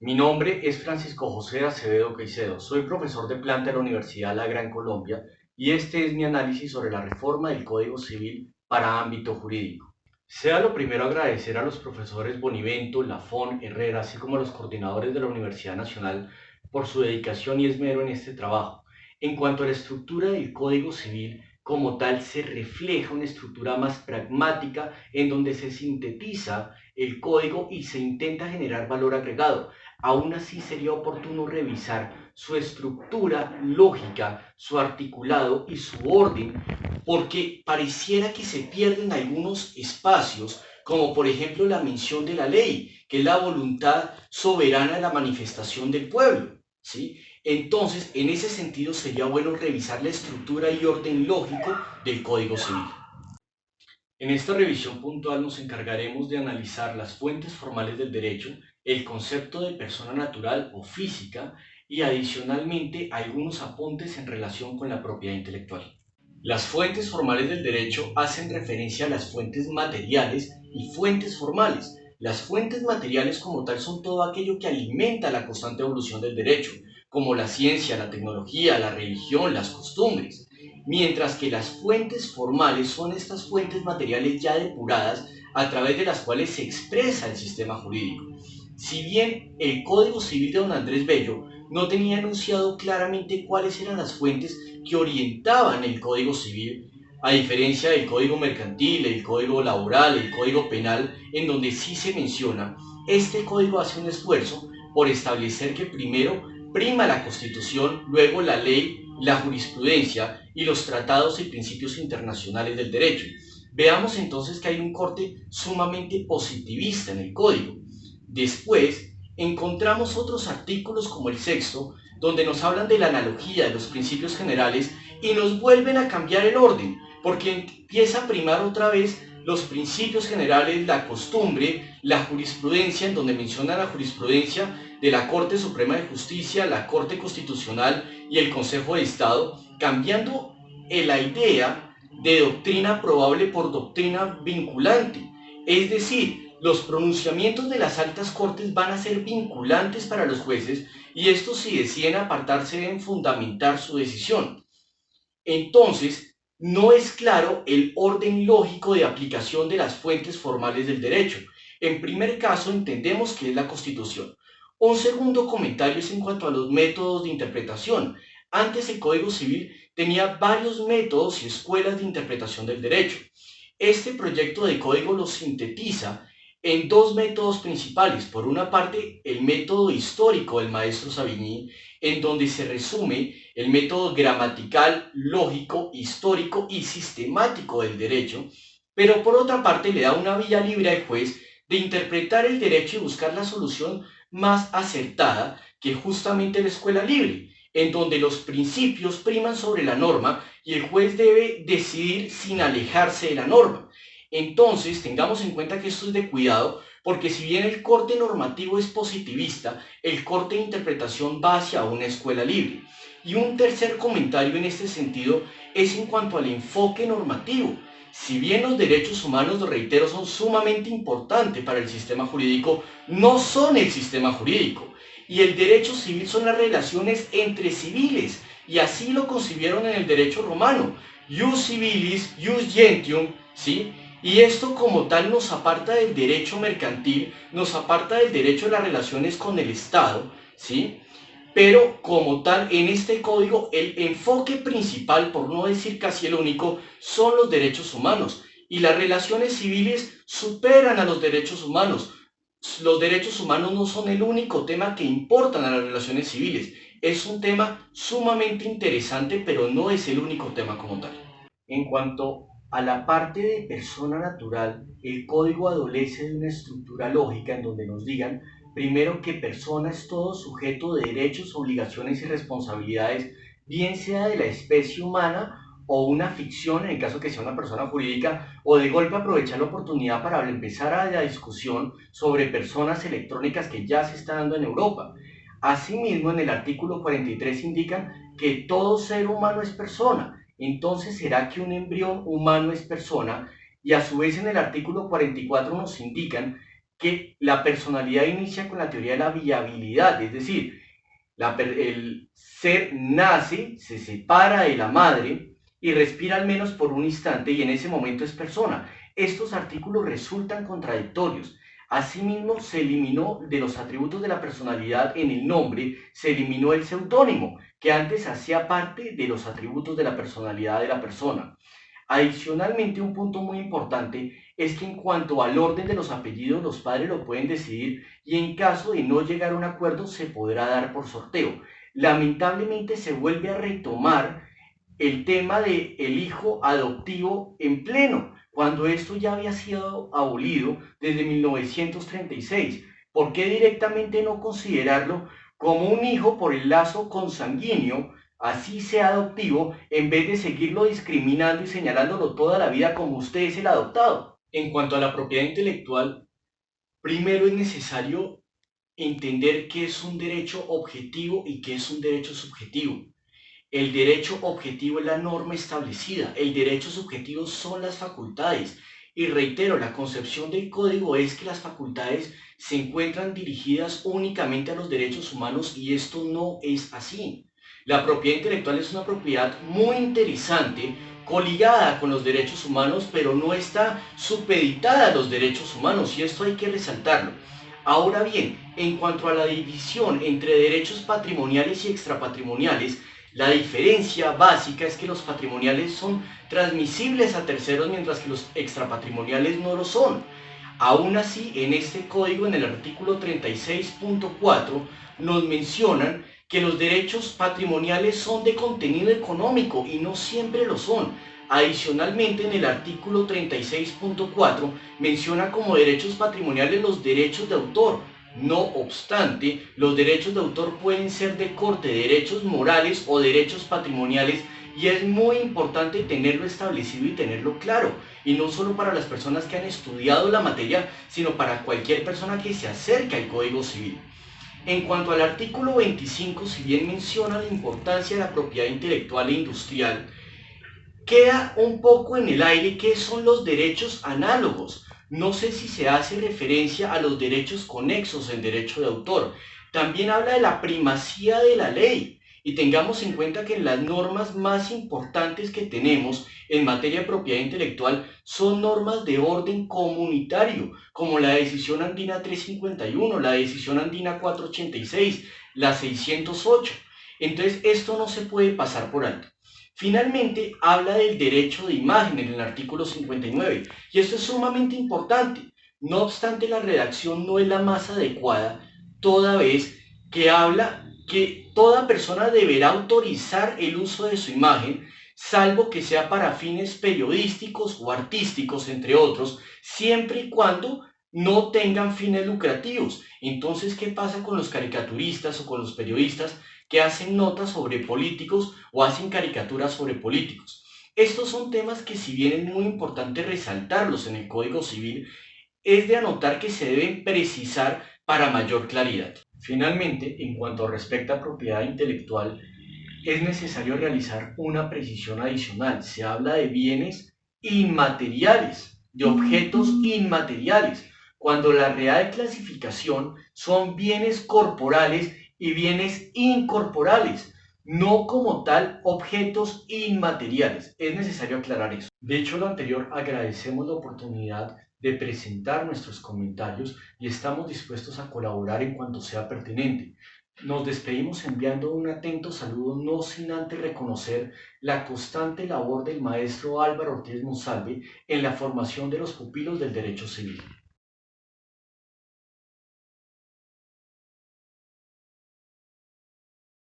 Mi nombre es Francisco José Acevedo Caicedo, soy profesor de planta de la Universidad La Gran Colombia y este es mi análisis sobre la reforma del Código Civil para ámbito jurídico. Sea lo primero agradecer a los profesores Bonivento, Lafón, Herrera, así como a los coordinadores de la Universidad Nacional por su dedicación y esmero en este trabajo. En cuanto a la estructura del Código Civil, como tal, se refleja una estructura más pragmática en donde se sintetiza el código y se intenta generar valor agregado. Aún así sería oportuno revisar su estructura lógica, su articulado y su orden, porque pareciera que se pierden algunos espacios, como por ejemplo la mención de la ley, que es la voluntad soberana de la manifestación del pueblo, ¿sí? Entonces, en ese sentido sería bueno revisar la estructura y orden lógico del Código Civil. En esta revisión puntual nos encargaremos de analizar las fuentes formales del derecho, el concepto de persona natural o física y adicionalmente algunos apuntes en relación con la propiedad intelectual. Las fuentes formales del derecho hacen referencia a las fuentes materiales y fuentes formales. Las fuentes materiales como tal son todo aquello que alimenta la constante evolución del derecho, como la ciencia, la tecnología, la religión, las costumbres, mientras que las fuentes formales son estas fuentes materiales ya depuradas a través de las cuales se expresa el sistema jurídico. Si bien el Código Civil de don Andrés Bello no tenía enunciado claramente cuáles eran las fuentes que orientaban el Código Civil, a diferencia del Código Mercantil, el Código Laboral, el Código Penal, en donde sí se menciona, este código hace un esfuerzo por establecer que primero prima la Constitución, luego la ley, la jurisprudencia y los tratados y principios internacionales del derecho. Veamos entonces que hay un corte sumamente positivista en el código. Después, encontramos otros artículos como el sexto, donde nos hablan de la analogía de los principios generales y nos vuelven a cambiar el orden, porque empieza a primar otra vez los principios generales, la costumbre, la jurisprudencia, en donde menciona la jurisprudencia de la Corte Suprema de Justicia, la Corte Constitucional y el Consejo de Estado, cambiando la idea de doctrina probable por doctrina vinculante. Es decir, los pronunciamientos de las altas cortes van a ser vinculantes para los jueces y estos, si deciden apartarse, deben fundamentar su decisión. Entonces, no es claro el orden lógico de aplicación de las fuentes formales del derecho. En primer caso, entendemos que es la Constitución. Un segundo comentario es en cuanto a los métodos de interpretación. Antes el Código Civil tenía varios métodos y escuelas de interpretación del derecho. Este proyecto de código lo sintetiza en dos métodos principales. Por una parte, el método histórico del maestro Savigny, en donde se resume el método gramatical, lógico, histórico y sistemático del derecho, pero por otra parte le da una vía libre al juez de interpretar el derecho y buscar la solución más acertada, que justamente la escuela libre, en donde los principios priman sobre la norma y el juez debe decidir sin alejarse de la norma. Entonces, tengamos en cuenta que esto es de cuidado, porque si bien el corte normativo es positivista, el corte de interpretación va hacia una escuela libre. Y un tercer comentario en este sentido es en cuanto al enfoque normativo. Si bien los derechos humanos, lo reitero, son sumamente importantes para el sistema jurídico, no son el sistema jurídico. Y el derecho civil son las relaciones entre civiles, y así lo concibieron en el derecho romano. Ius civilis, ius gentium, ¿sí? Y esto como tal nos aparta del derecho mercantil, nos aparta del derecho de las relaciones con el Estado, ¿sí? Pero como tal, en este código, el enfoque principal, por no decir casi el único, son los derechos humanos. Y las relaciones civiles superan a los derechos humanos. Los derechos humanos no son el único tema que importan a las relaciones civiles. Es un tema sumamente interesante, pero no es el único tema como tal. En cuanto a la parte de persona natural, el código adolece de una estructura lógica en donde nos digan, primero, que persona es todo sujeto de derechos, obligaciones y responsabilidades, bien sea de la especie humana o una ficción, en el caso que sea una persona jurídica, o de golpe aprovechar la oportunidad para empezar a la discusión sobre personas electrónicas que ya se está dando en Europa. Asimismo, en el artículo 43 indican que todo ser humano es persona. Entonces, ¿será que un embrión humano es persona? Y a su vez en el artículo 44 nos indican que la personalidad inicia con la teoría de la viabilidad, es decir, el ser nace, se separa de la madre y respira al menos por un instante y en ese momento es persona. Estos artículos resultan contradictorios. Asimismo, se eliminó de los atributos de la personalidad en el nombre, se eliminó el seudónimo, que antes hacía parte de los atributos de la personalidad de la persona. Adicionalmente, un punto muy importante es que en cuanto al orden de los apellidos, los padres lo pueden decidir y en caso de no llegar a un acuerdo se podrá dar por sorteo. Lamentablemente se vuelve a retomar el tema del hijo adoptivo en pleno, cuando esto ya había sido abolido desde 1936. ¿Por qué directamente no considerarlo como un hijo por el lazo consanguíneo, así sea adoptivo, en vez de seguirlo discriminando y señalándolo toda la vida como usted es el adoptado? En cuanto a la propiedad intelectual, primero es necesario entender qué es un derecho objetivo y qué es un derecho subjetivo. El derecho objetivo es la norma establecida, el derecho subjetivo son las facultades. Y reitero, la concepción del código es que las facultades se encuentran dirigidas únicamente a los derechos humanos y esto no es así. La propiedad intelectual es una propiedad muy interesante, coligada con los derechos humanos, pero no está supeditada a los derechos humanos y esto hay que resaltarlo. Ahora bien, en cuanto a la división entre derechos patrimoniales y extrapatrimoniales, la diferencia básica es que los patrimoniales son transmisibles a terceros mientras que los extrapatrimoniales no lo son. Aún así, en este código, en el artículo 36.4, nos mencionan que los derechos patrimoniales son de contenido económico y no siempre lo son. Adicionalmente, en el artículo 36.4 menciona como derechos patrimoniales los derechos de autor. No obstante, los derechos de autor pueden ser de corte de derechos morales o derechos patrimoniales y es muy importante tenerlo establecido y tenerlo claro. Y no solo para las personas que han estudiado la materia, sino para cualquier persona que se acerque al Código Civil. En cuanto al artículo 25, si bien menciona la importancia de la propiedad intelectual e industrial, queda un poco en el aire qué son los derechos análogos. No sé si se hace referencia a los derechos conexos en derecho de autor. También habla de la primacía de la ley. Y tengamos en cuenta que las normas más importantes que tenemos en materia de propiedad intelectual son normas de orden comunitario, como la decisión andina 351, la decisión andina 486, la 608. Entonces, esto no se puede pasar por alto. Finalmente, habla del derecho de imagen en el artículo 59, y esto es sumamente importante. No obstante, la redacción no es la más adecuada, toda vez que habla que toda persona deberá autorizar el uso de su imagen, salvo que sea para fines periodísticos o artísticos, entre otros, siempre y cuando no tengan fines lucrativos. Entonces, ¿qué pasa con los caricaturistas o con los periodistas que hacen notas sobre políticos o hacen caricaturas sobre políticos? Estos son temas que, si bien es muy importante resaltarlos en el Código Civil, es de anotar que se deben precisar para mayor claridad. Finalmente, en cuanto respecta a propiedad intelectual, es necesario realizar una precisión adicional. Se habla de bienes inmateriales, de objetos inmateriales, cuando la real clasificación son bienes corporales y bienes incorporales, no como tal objetos inmateriales. Es necesario aclarar eso. De hecho, lo anterior, agradecemos la oportunidad de presentar nuestros comentarios y estamos dispuestos a colaborar en cuanto sea pertinente. Nos despedimos enviando un atento saludo, no sin antes reconocer la constante labor del maestro Álvaro Ortiz Monsalve en la formación de los pupilos del derecho civil.